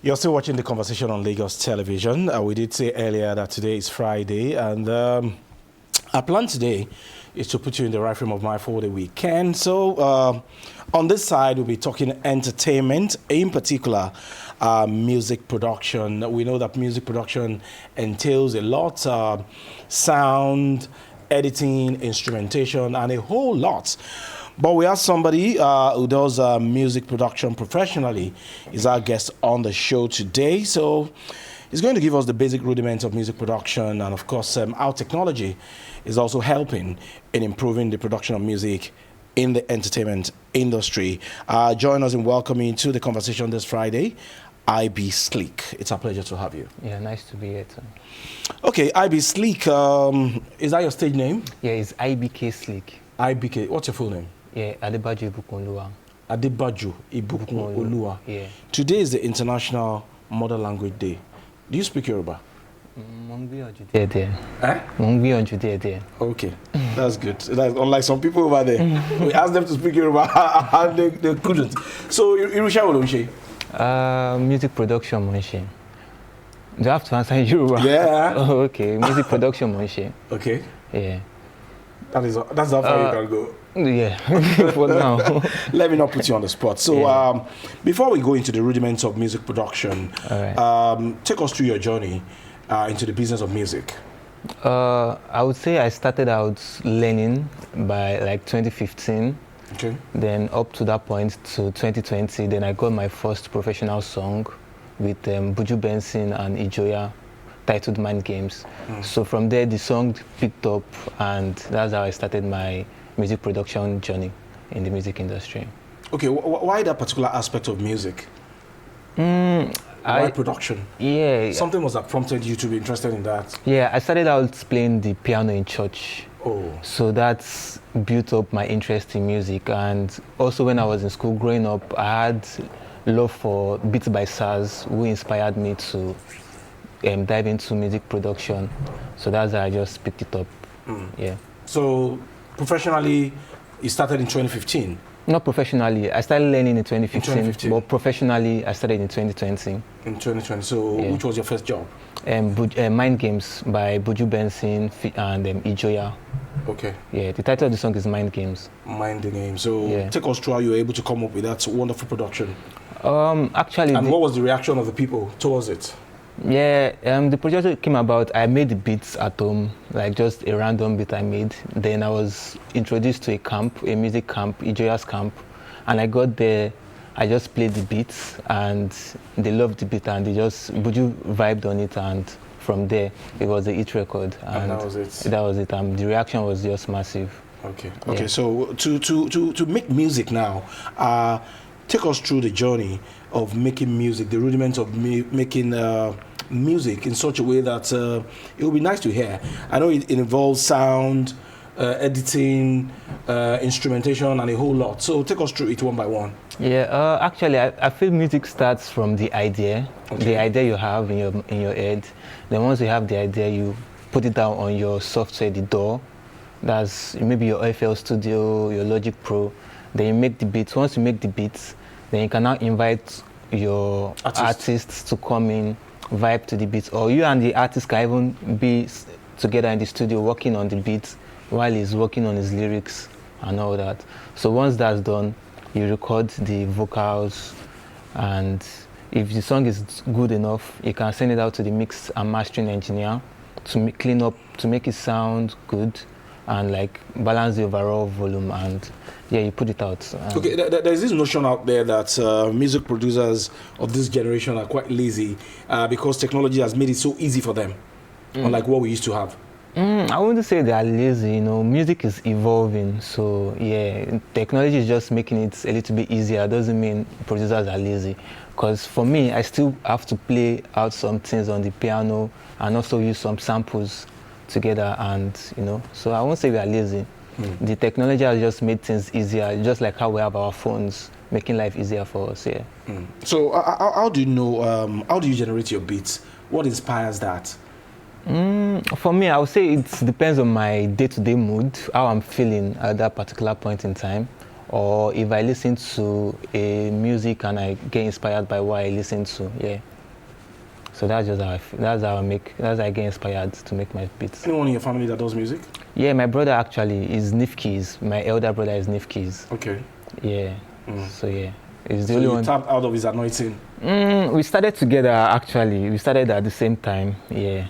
You're still watching the conversation on Lagos Television. We did say earlier that today is Friday, and our plan today is to put you in the right frame of mind for the weekend. So on this side, we'll be talking entertainment, in particular music production. We know that music production entails a lot, sound, editing, instrumentation, and a whole lot. But we have somebody who does music production professionally. Is our guest on the show today. So he's going to give us the basic rudiments of music production, and of course how technology is also helping in improving the production of music in the entertainment industry. Join us in welcoming to the conversation this Friday, IB Sleek. It's a pleasure to have you. Yeah, nice to be here too. Okay, IB Sleek, is that your stage name? Yeah, it's IBK Sleek. IBK, what's your full name? Yeah, Adebaju Ibukunoluwa. Adebaju Ibukunoluwa. Yeah. Today is the International Mother Language Day. Do you speak Yoruba? Okay, that's good. That's unlike some people over there. We asked them to speak Yoruba and they couldn't. So, Irusha Olomshe? Music production, Monshe. Do I have to answer in Yoruba? Yeah. Oh, okay. Music production, Monshe. Okay. Yeah. That's how far you can go. Yeah, for now. Let me not put you on the spot. So, Yeah. Before we go into the rudiments of music production, take us through your journey into the business of music. I would say I started out learning by like 2015. Okay. Then up to that point to 2020, then I got my first professional song with Buju Benson and Ijoya, titled Mind Games. So from there, the song picked up, and that's how I started my music production journey in the music industry. Okay, why that particular aspect of music? Why production? Yeah. Something was that prompted you to be interested in that? Yeah, I started out playing the piano in church. Oh. So that's built up my interest in music. And also when I was in school growing up, I had love for Beats by Saz, who inspired me to dive into music production. So that's how I just picked it up. Yeah. So professionally, you started in 2015? Not professionally. I started learning in 2015, but professionally, I started in 2020. In 2020. So which was your first job? Mind Games by Buju Benson and Ijoya. Okay. Yeah, the title of the song is Mind Games. Mind Games. So take us through how you were able to come up with that wonderful production. Actually, and what was the reaction of the people towards it? Yeah, the project came about. I made the beats at home, like just a random beat I made. Then I was introduced to a camp, a music camp, Ijoya's camp, and I got there. I just played the beats, and they loved the beat, and Buju vibed on it, and from there it was a hit record. And that was it. That was it. The reaction was just massive. Okay. Okay. Yeah. So to make music now, take us through the journey of making music, the rudiments of making music in such a way that it will be nice to hear. I know it involves sound, editing, instrumentation, and a whole lot. So take us through it one by one. Yeah, actually, I feel music starts from the idea, the idea you have in your head. Then once you have the idea, you put it down on your software, the DAW. That's maybe your FL Studio, your Logic Pro. Then you make the beats. Once you make the beats, then you can now invite your artists to come in, vibe to the beats, or you and the artist can even be together in the studio working on the beats while he's working on his lyrics and all that. So once that's done, you record the vocals, and if the song is good enough, you can send it out to the mix and mastering engineer to clean up, to make it sound good and like balance the overall volume, and yeah, you put it out. Okay, there's this notion out there that music producers of this generation are quite lazy because technology has made it so easy for them, unlike what we used to have. I wouldn't say they are lazy, music is evolving, so yeah, technology is just making it a little bit easier. Doesn't mean producers are lazy, because for me, I still have to play out some things on the piano and also use some samples together, and so I won't say we are lazy. The technology has just made things easier, just like how we have our phones, making life easier for us. Yeah. So how do you know? How do you generate your beats? What inspires that? For me, I would say it depends on my day-to-day mood, how I'm feeling at that particular point in time. or if I listen to a music and I get inspired by what I listen to, yeah. So that's just how that's how I get inspired to make my beats. Anyone in your family that does music? Yeah, my brother actually is Nifkeys. My elder brother is Nifkeys. Okay. Yeah. So yeah, it's the So only you one. tapped out of his anointing. We started together actually. We started at the same time. Yeah,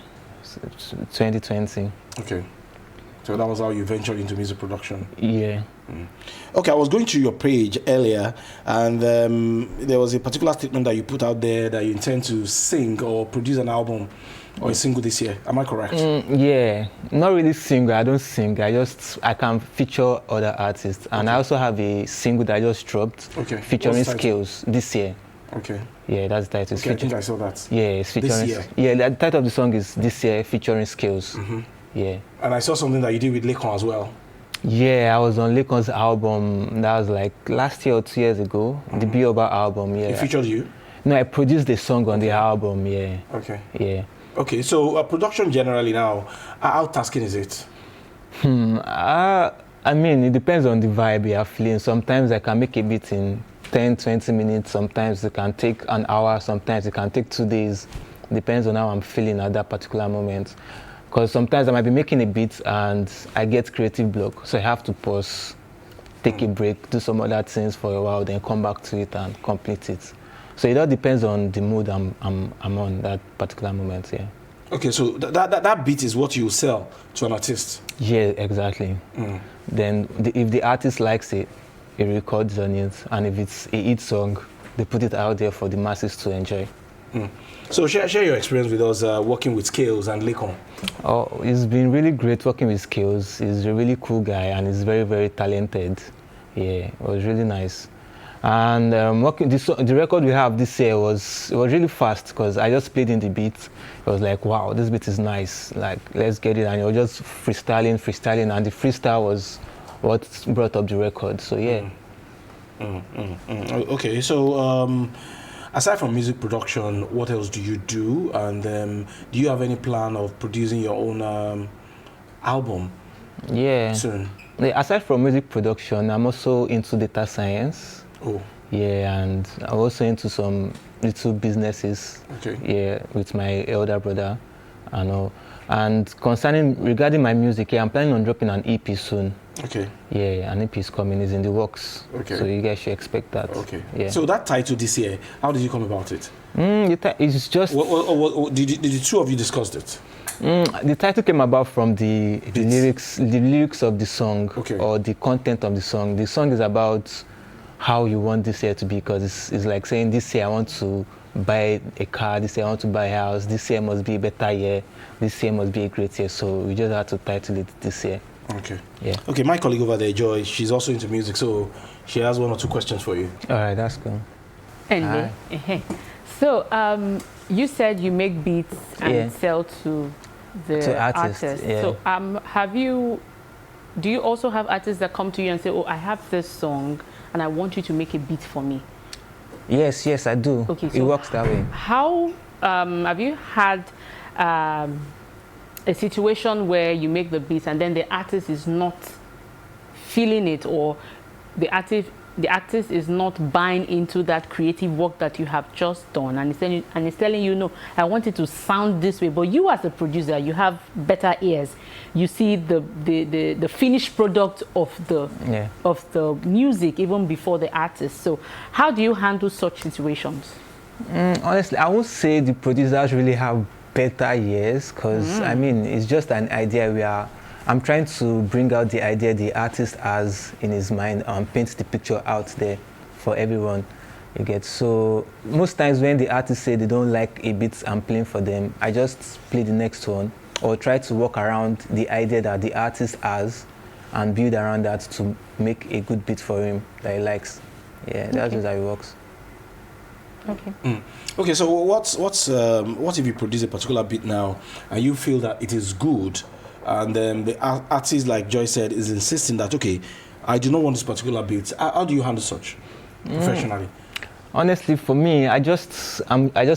2020. Okay. So that was how you ventured into music production. Yeah. Okay, I was going through your page earlier, and there was a particular statement that you put out there that you intend to sing or produce an album or a single this year. Am I correct? Yeah, not really single. I don't sing. I can feature other artists, and I also have a single that I just dropped featuring What's the title? Skills this year. Okay. Yeah, that's the title. Okay, I think I saw that. Yeah, it's featuring. This year? Yeah, the title of the song is This Year featuring Skills. Yeah. And I saw something that you did with Lekon as well. Yeah, I was on Lekon's album. That was like last year or 2 years ago. The Bioba album. Yeah. It featured you? No, I produced the song on the album. Yeah. Okay. Yeah. Okay, so production generally now, how tasking is it? I mean, it depends on the vibe you are feeling. Sometimes I can make a beat in 10, 20 minutes. Sometimes it can take an hour. Sometimes it can take 2 days. Depends on how I'm feeling at that particular moment. Because sometimes I might be making a beat and I get creative block. So I have to pause, take a break, do some other things for a while, then come back to it and complete it. So it all depends on the mood I'm on that particular moment, yeah. Okay, so that beat is what you sell to an artist? Yeah, exactly. Then if the artist likes it, he records on it, and if it's a hit song, they put it out there for the masses to enjoy. So share your experience with us working with Skills and Lekon. Oh, it's been really great working with Skills. He's a really cool guy and he's very, very talented. Yeah, it was really nice. And the record we have this year was really fast because I just played in the beat. It was like, wow, this beat is nice. Like, let's get it. And it was just freestyling, and the freestyle was what brought up the record. So yeah. Okay, so aside from music production, what else do you do? And do you have any plan of producing your own album? Yeah. Soon. Aside from music production, I'm also into data science. Oh. Yeah, and I'm also into some little businesses. Okay. Yeah, with my elder brother, and all. And regarding my music, yeah, I'm planning on dropping an EP soon. Okay. Yeah, an EP is coming, is in the works. Okay. So you guys should expect that. Okay. Yeah. So that title this year, how did you come about it? It's just. Did the two of you discussed it? The title came about from the lyrics of the song, or the content of the song. The song is about how you want this year to be, because it's like saying, this year I want to buy a car, this year I want to buy a house, this year must be a better year, this year must be a great year. So we just had to title it This Year. Okay. Yeah. Okay, my colleague over there, Joy, she's also into music, so she has 1 or 2 questions for you. All right, that's cool. And so you said you make beats and sell to the artists. Yeah. So do you also have artists that come to you and say, oh, I have this song and I want you to make a beat for me? Yes, I do. Okay, it works that way. How have you had a situation where you make the beats and then the artist is not feeling it, or the artist is not buying into that creative work that you have just done, and it's telling you, no, I want it to sound this way, but you as a producer, you have better ears. You see the finished product of the music even before the artist. So how do you handle such situations? Honestly, I won't say the producers really have better ears, because I mean, it's just an idea I'm trying to bring out the idea the artist has in his mind and paint the picture out there for everyone. You get. So most times when the artists say they don't like a beat I'm playing for them, I just play the next one, or try to work around the idea that the artist has and build around that to make a good beat for him that he likes. Yeah, that's just how it works. Okay. Okay, so what if you produce a particular beat now and you feel that it is good, and then the artist, like Joy said, is insisting that, okay, I do not want this particular beat. How do you handle such professionally? Honestly, for me, I just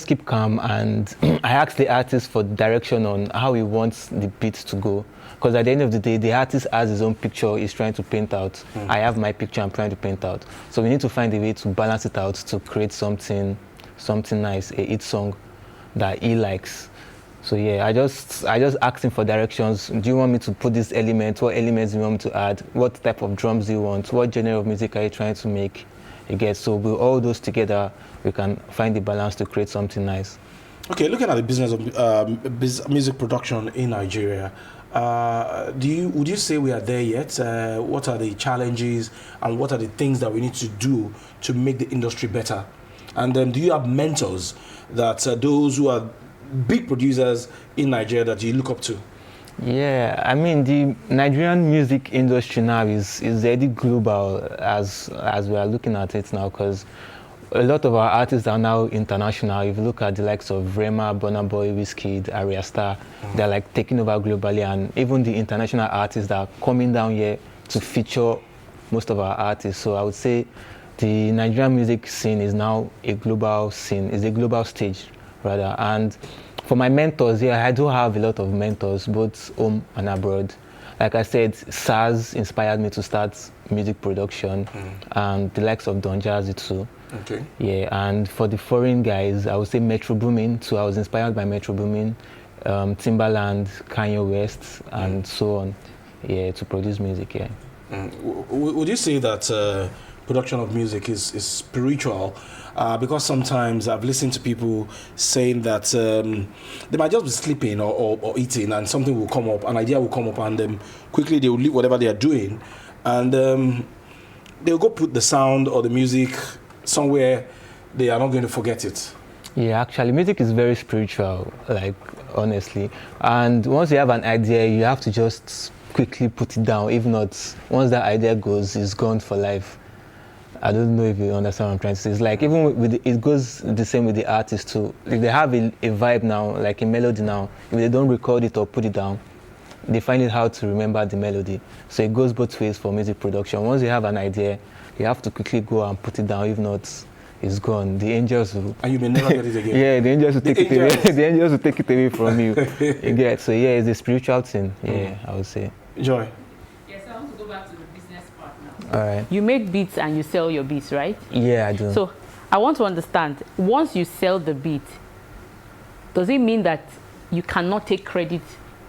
keep calm and I ask the artist for direction on how he wants the beat to go. Because at the end of the day, the artist has his own picture he's trying to paint out. I have my picture I'm trying to paint out. So we need to find a way to balance it out to create something nice, a hit song. that he likes. So yeah, I just asked him for directions. Do you want me to put this element? What elements do you want me to add? What type of drums do you want? What genre of music are you trying to make? You get, so with all those together, we can find the balance to create something nice. Okay, looking at the business of music production in Nigeria, would you say we are there yet? What are the challenges and what are the things that we need to do to make the industry better? And do you have mentors that those who are big producers in Nigeria that you look up to? Yeah, I mean, the Nigerian music industry now is already global as we are looking at it now, because a lot of our artists are now international. If you look at the likes of Rema, Burna Boy, Wizkid, Arya Star, they're like taking over globally, and even the international artists that are coming down here to feature most of our artists. So I would say the Nigerian music scene is now a global scene, is a global stage rather. And for my mentors, yeah, I do have a lot of mentors, both home and abroad. Like I said, SARS inspired me to start music production, and the likes of Don Jazzy too. Okay. Yeah, and for the foreign guys, I would say Metro Boomin too. I was inspired by Metro Boomin, Timbaland, Kanye West, and so on. Yeah, to produce music. Yeah. Would you say that production of music is spiritual? Because sometimes I've listened to people saying that they might just be sleeping or eating, and something will come up, an idea will come up, and quickly they will leave whatever they are doing, and they'll go put the sound or the music somewhere they are not going to forget it. Yeah, actually, music is very spiritual, like, honestly. And once you have an idea, you have to just quickly put it down. If not, once that idea goes, it's gone for life. I don't know if you understand what I'm trying to say. It's like, even it goes the same with the artist too. If they have a vibe now, like a melody now, if they don't record it or put it down, they find it hard to remember the melody. So it goes both ways for music production. Once you have an idea, you have to quickly go and put it down. If not, it's gone. The angels will... And you may never get it again. Yeah, the angels will take it away. The angels will take it away from you. You get? So yeah, it's a spiritual thing. Yeah, I would say. Joy. Yes, I want to go back to the business part now. All right. You make beats and you sell your beats, right? Yeah, I do. So I want to understand, once you sell the beat, does it mean that you cannot take credit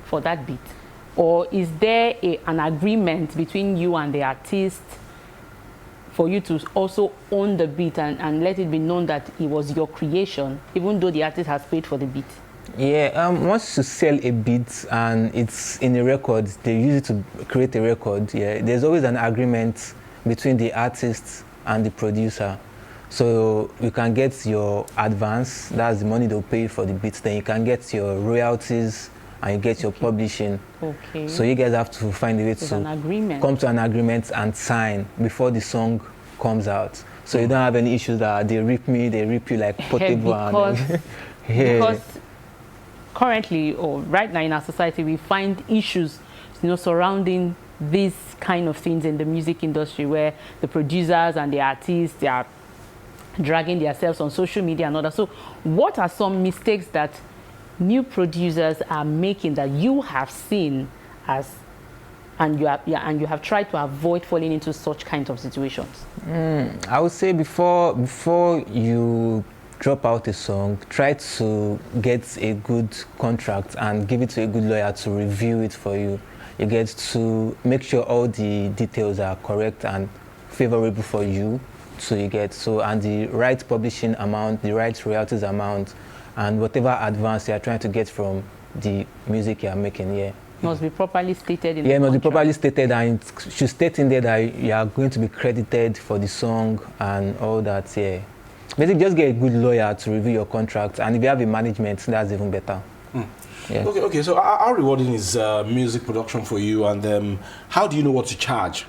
for that beat? Or is there an agreement between you and the artist for you to also own the beat and let it be known that it was your creation, even though the artist has paid for the beat? Yeah, once you sell a beat and it's in a record, they use it to create a record. Yeah, there's always an agreement between the artist and the producer. So you can get your advance, that's the money they'll pay for the beats. Then you can get your royalties and you get your publishing. Okay. So you guys have to find a way There's to an agreement. come to an agreement and sign before the song comes out. So you don't have any issues that they rip you like Portable. Because, because currently, or right now in our society, we find issues, surrounding these kind of things in the music industry, where the producers and the artists, they are dragging themselves on social media and all that. So what are some mistakes that new producers are making that you have seen and you have tried to avoid falling into such kinds of situations? I would say before you drop out a song, try to get a good contract and give it to a good lawyer to review it for you. You get to make sure all the details are correct and favorable for you. So you get and the right publishing amount, the right royalties amount, and whatever advance you are trying to get from the music you are making. Yeah. Must be properly stated in the contract. Must be properly stated, and it should state in there that you are going to be credited for the song and all that. Yeah. Basically, just get a good lawyer to review your contract, and if you have a management, that's even better. Yeah. Okay. So how rewarding is music production for you, and how do you know what to charge?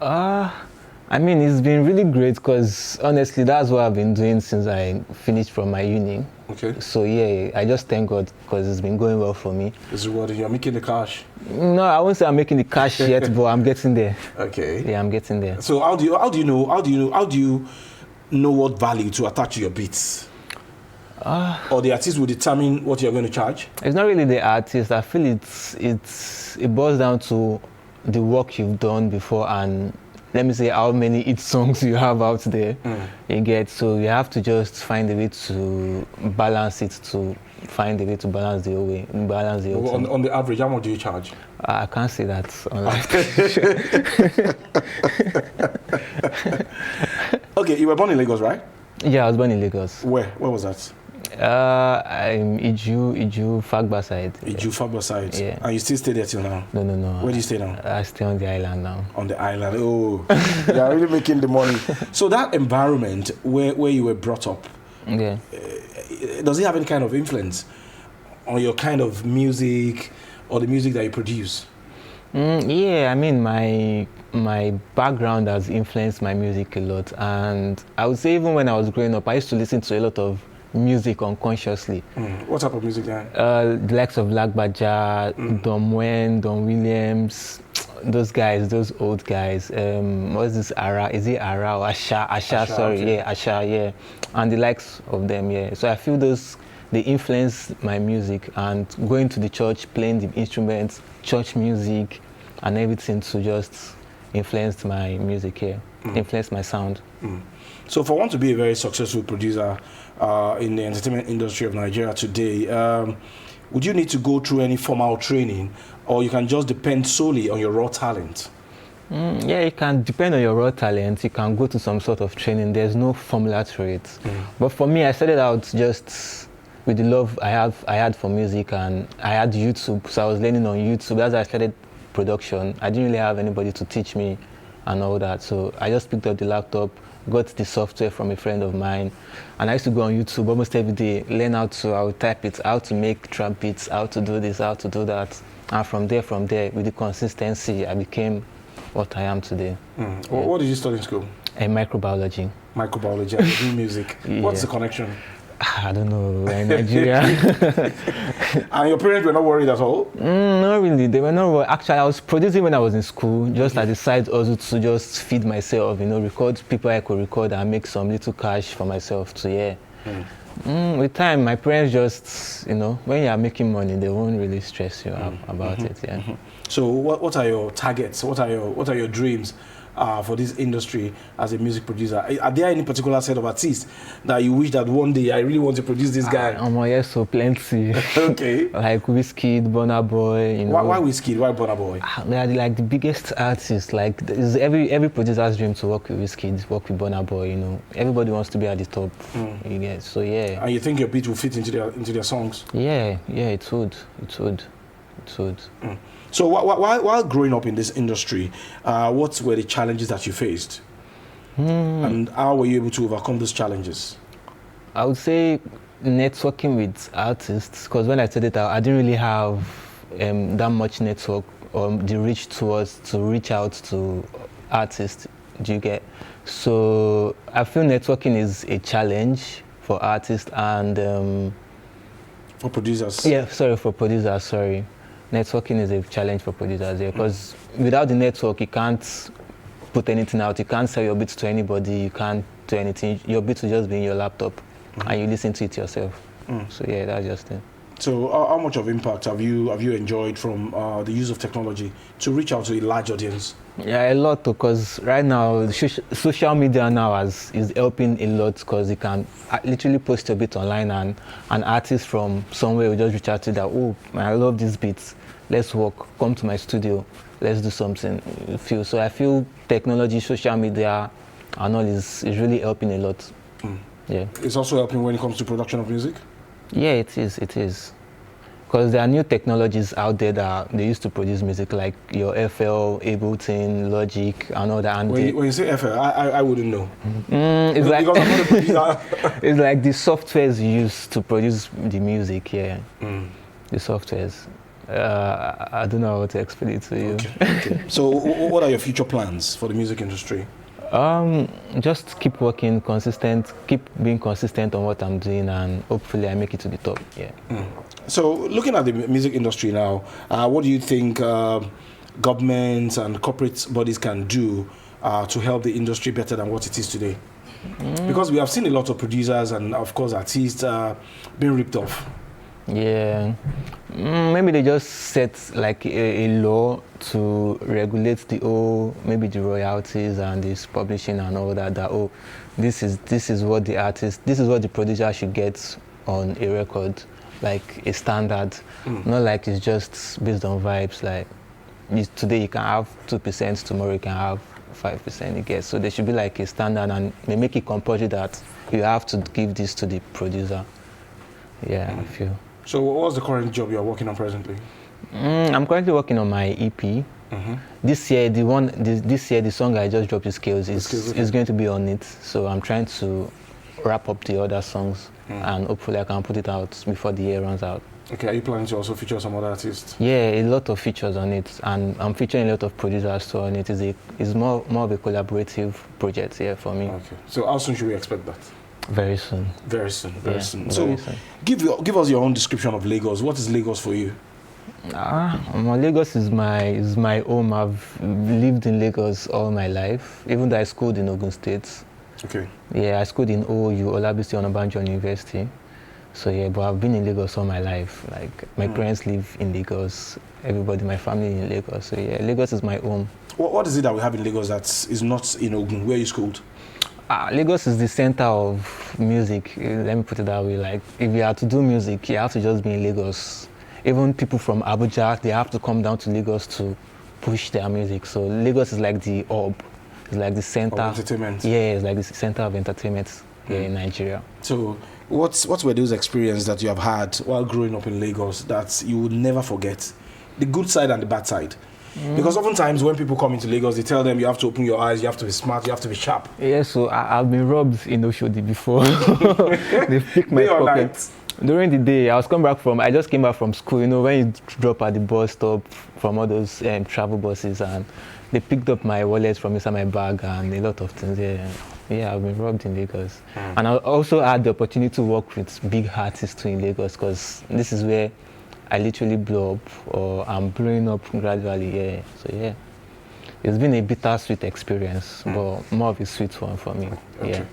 I mean, it's been really great because honestly, that's what I've been doing since I finished from my uni. Okay. So yeah, I just thank God because it's been going well for me. It's rewarding. You're making the cash. No, I won't say I'm making the cash yet, but I'm getting there. Okay. Yeah, I'm getting there. So how do you know what value to attach to your beats? Or the artist will determine what you're going to charge? It's not really the artist. I feel it boils down to the work you've done before and let me say, how many hit songs you have out there. You get, so you have to just find a way to balance it, to find a way to balance the whole way, balance the whole thing. On the average, how much do you charge? I can't say that online. Okay, you were born in Lagos, right? Yeah, I was born in Lagos. Where was that? I'm Iju, Fagba side. Iju, Fagba side. Yeah. And you still stay there till now? No. Where do you stay now? I stay on the island now. On the island. Oh, you are really making the money. So that environment where you were brought up, Yeah. does it have any kind of influence on your kind of music or the music that you produce? Yeah, I mean, my background has influenced my music a lot, and I would say even when I was growing up, I used to listen to a lot of music unconsciously. What type of music then? The likes of Lagbaja, Don Wen, Don Williams, those guys, those old guys. What's this Ara? Is it Ara or Asha? Asha, sorry, okay. yeah, Asha, yeah, and the likes of them, yeah. So I feel they influence my music, and going to the church, playing the instruments, church music, and everything to just influence my music here, influence my sound. So for one to be a very successful producer in the entertainment industry of Nigeria today, would you need to go through any formal training, or you can just depend solely on your raw talent? Yeah, it can depend on your raw talent. You can go to some sort of training. There's no formula to it. But for me, I started out just with the love I had for music, and I had YouTube, so I was learning on YouTube. As I started production, I didn't really have anybody to teach me and all that. So I just picked up the laptop, got the software from a friend of mine, and I used to go on YouTube almost every day, learn I would type it, how to make drum beats, how to do this, how to do that. And from there, with the consistency, I became what I am today. What did you study in school? Microbiology. Microbiology and doing music. Yeah. What's the connection? I don't know, we're in Nigeria. And your parents were not worried at all? Not really, they were not worried. Actually, I was producing when I was in school, just at the side also to just feed myself, record people I could record and make some little cash for myself to, yeah. With time, my parents just, when you are making money, they won't really stress you out about it, yeah. So what are your targets? What are your dreams for this industry as a music producer? Are there any particular set of artists that you wish that one day I really want to produce this guy? Yes, so plenty. Okay. Like Wizkid, Burna Boy. Why Wizkid? Why Burna Boy? They are like the biggest artists. Like every producer's dream to work with Wizkid, work with Burna Boy. Everybody wants to be at the top. You get, so yeah. And you think your beat will fit into their songs? Yeah, it would. So while growing up in this industry, what were the challenges that you faced? And how were you able to overcome those challenges? I would say networking with artists, because when I started out, I didn't really have that much network or the reach to reach out to artists. Do you get? So I feel networking is a challenge for artists and for producers. Yeah, for producers. Sorry. Networking is a challenge for producers because without the network, you can't put anything out. You can't sell your beats to anybody. You can't do anything. Your beats will just be in your laptop, and you listen to it yourself. So yeah, that's just it. So how much of impact have you enjoyed from the use of technology to reach out to a large audience? Yeah, a lot, because right now social media now is helping a lot, because you can literally post your beat online and an artist from somewhere will just reach out to you that, oh, I love these beats, let's work, come to my studio, let's do something. So I feel technology, social media and all is really helping a lot. Yeah. It's also helping when it comes to production of music? Yeah, it is. Because there are new technologies out there that they used to produce music, like your FL, Ableton, Logic, and all that. And when you say FL, I wouldn't know. It's like because I'm not a producer. It's like the softwares used to produce the music. Yeah, the softwares. I don't know how to explain it to you. Okay. So, what are your future plans for the music industry? Just keep working consistent, keep being consistent on what I'm doing, and hopefully I make it to the top. Yeah. So, looking at the music industry now, what do you think governments and corporate bodies can do to help the industry better than what it is today? Because we have seen a lot of producers and, of course, artists being ripped off. Yeah, maybe they just set like a law to regulate the whole, maybe the royalties and this publishing and all that. That oh, this is what the artist, this is what the producer should get on a record, like a standard, not like it's just based on vibes. Like today you can have 2%, tomorrow you can have 5%. You get, so there should be like a standard, and they make it compulsory that you have to give this to the producer. Yeah, I feel. So what's the current job you're working on presently? I'm currently working on my EP. This year, this year the song I just dropped, Skills, is going to be on it. So I'm trying to wrap up the other songs, and hopefully I can put it out before the year runs out. Okay, are you planning to also feature some other artists? Yeah, a lot of features on it, and I'm featuring a lot of producers too on it. It's more of a collaborative project here for me. Okay, so how soon should we expect that? Very soon. Very soon, very Yeah, soon. very So soon. give us your own description of Lagos. What is Lagos for you? Lagos is my home. I've lived in Lagos all my life, even though I schooled in Ogun State. Okay. Yeah, I schooled in OU, Olabisi Onabanjo University. So yeah, but I've been in Lagos all my life. Like my parents live in Lagos, everybody, my family in Lagos. So yeah, Lagos is my home. What is it that we have in Lagos that is not in Ogun? Where you schooled? Lagos is the center of music. Let me put it that way. Like if you are to do music, you have to just be in Lagos. Even people from Abuja, they have to come down to Lagos to push their music. So Lagos is like the hub. It's like the center Of entertainment. Yeah, it's like the center of entertainment here in Nigeria. So what were those experiences that you have had while growing up in Lagos that you would never forget? The good side and the bad side. Because oftentimes when people come into Lagos, they tell them you have to open your eyes, you have to be smart, you have to be sharp. Yeah, so I've been robbed in Oshodi before. They picked my Day or pocket. night? During the day, I just came back from school, you know, when you drop at the bus stop from all those travel buses, and they picked up my wallet from inside my bag and a lot of things. Yeah, I've been robbed in Lagos. And I also had the opportunity to work with big artists too in Lagos, because this is where I literally blow up, or I'm blowing up gradually. Yeah, so yeah, it's been a bittersweet experience, but more of a sweet one for me. Okay. Yeah.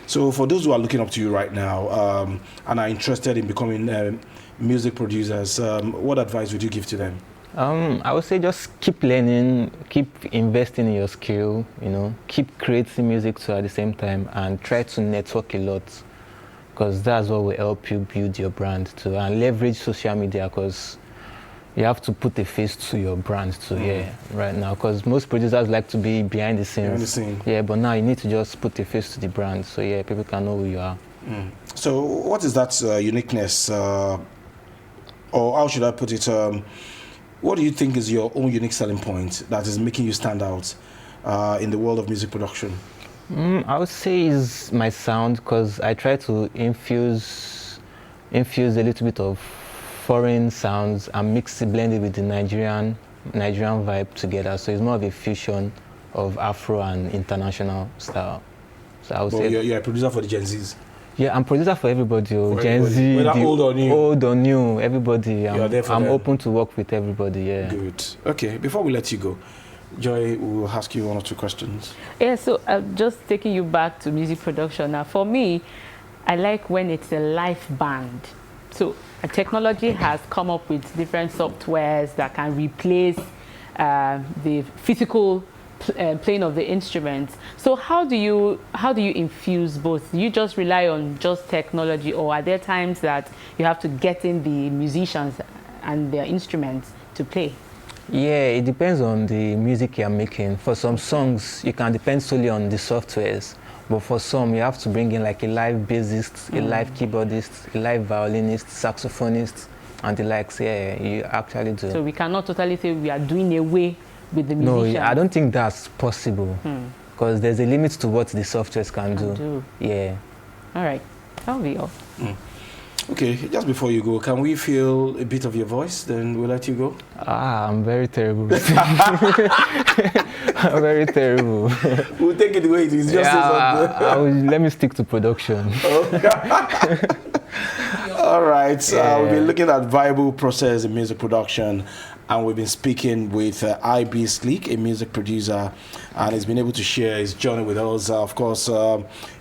So for those who are looking up to you right now and are interested in becoming music producers, what advice would you give to them? I would say just keep learning, keep investing in your skill, you know, keep creating music too at the same time, and try to network a lot, because that's what will help you build your brand too, and leverage social media, because you have to put a face to your brand too. Yeah, right now, because most producers like to be behind the scenes. Behind the scene. Yeah, but now you need to just put a face to the brand, so yeah, people can know who you are. So what is that uniqueness, or how should I put it? What do you think is your own unique selling point that is making you stand out in the world of music production? I would say is my sound, because I try to infuse a little bit of foreign sounds and blend it with the Nigerian vibe together. So it's more of a fusion of Afro and international style. So I would say you're a producer for the Gen Zs. Yeah, I'm producer for everybody. Gen everybody. Z, Whether old or new, everybody. You're there for I'm them. open to work with everybody. Yeah. Good. Okay, before we let you go, Joy will ask you one or two questions. Yeah, so just taking you back to music production. Now, for me, I like when it's a live band. So technology has come up with different softwares that can replace the physical playing of the instruments. So how do you infuse both? Do you just rely on just technology, or are there times that you have to get in the musicians and their instruments to play? Yeah, it depends on the music you're making. For some songs, you can depend solely on the softwares. But for some, you have to bring in like a live bassist, a live keyboardist, a live violinist, saxophonist, and the likes. Yeah, you actually do. So we cannot totally say we are doing away with the musicians. No, I don't think that's possible, because there's a limit to what the softwares can do. Yeah. All right, that'll be all. Okay, just before you go, can we feel a bit of your voice? Then we'll let you go. I'm very terrible. I'm very terrible. We'll take it away. It's just let me stick to production. All right, we've been looking at viable process in music production, and we've been speaking with IB Sleek, a music producer, and he's been able to share his journey with us. Of course,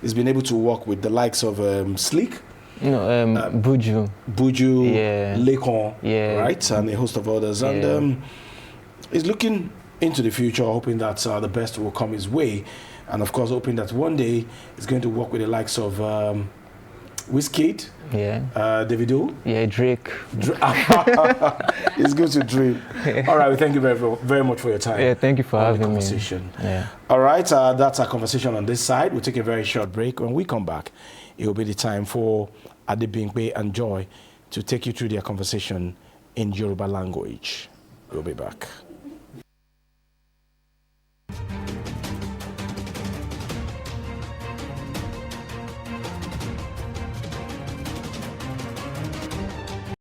he's been able to work with the likes of Sleek, Buju. Buju, Yeah. Lekon, Yeah. right, and a host of others. And Yeah. he's looking into the future, hoping that the best will come his way, and of course, hoping that one day he's going to work with the likes of Wizkid, Yeah. Davido. Yeah, Drake. It's good to dream. All right, well, thank you very much for your time. Yeah, thank you for on the having me. conversation. Yeah. All right, that's our conversation on this side. We'll take a very short break. When we come back, it will be the time for Adebimpe and Joy to take you through their conversation in Yoruba language. We'll be back.